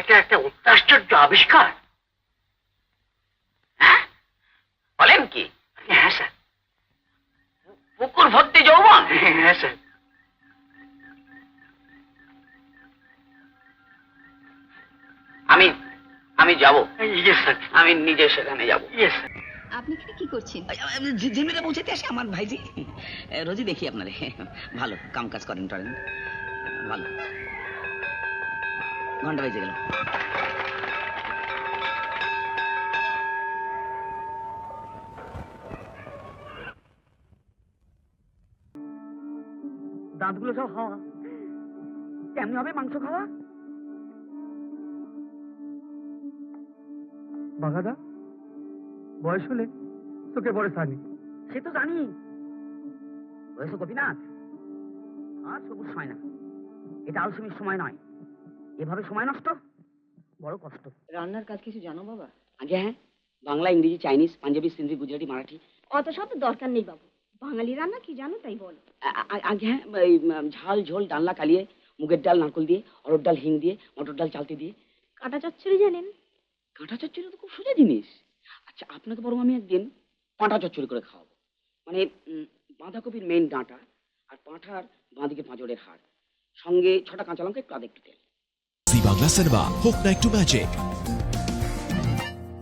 এটা একটা অত্যাশ্চর্য আবিষ্কার। হ্যাঁ, বলেন কি? হ্যাঁ স্যার। পুকুর ভর্তি যৌবন? হ্যাঁ স্যার। আমি আমি যাব। Yes sir. আমি নিজে সেখানে যাব। Yes sir. আপনি এখানে কি করছেন? ঝিলমিলে পৌঁছাতে আসে আমার ভাইজি। রোজই দেখি আপনারে, ভালো কাম কাজ করেন টরেন, ভালো। ঘন্টা বেজে গেল। দাঁতগুলো সব খাওয়া, কেমনি হবে মাংস খাওয়া? বাঘাদা, বয়স হলে তোকে বড় সানি। সে তো জানি। বয়স গোপীনাথ, আর সবুজ হয় না। এটা আলসেমির সময় নয়, এভাবে সময় নষ্ট বড় কষ্ট। রান্নার কাজ কিছু জানো বাবা? আগে হ্যাঁ, বাংলা, ইংরেজি, চাইনিজ, পাঞ্জাবি, সিন্ধি, গুজরাটি, মারাঠি। অত সব দরকার নেই বাবু, বাঙালি রান্না কি জানো তাই বলো। আগে হ্যাঁ, এই ঝাল ঝোল ডালনা কালিয়ে, মুগের ডাল নারকল দিয়ে, অরড় ডাল হিং দিয়ে, মটর ডাল চালতে দিয়ে। কাঁটা চচ্চড়ি জানেন? কাঁটা চচ্চড়ি তো খুব সোজা জিনিস। আচ্ছা, আপনাকে বরং আমি একদিন পাঁঠা চচ্চড়ি করে খাওয়াবো। মানে বাঁধাকপির মেইন ডাঁটা আর পাঁঠার বাঁদিকে পাঁজরের হাড়, সঙ্গে 6টা কাঁচা লঙ্কা, একটু আদা, একটু তেল। জি বাংলা সিনেমা হোক না একটু ম্যাজিক।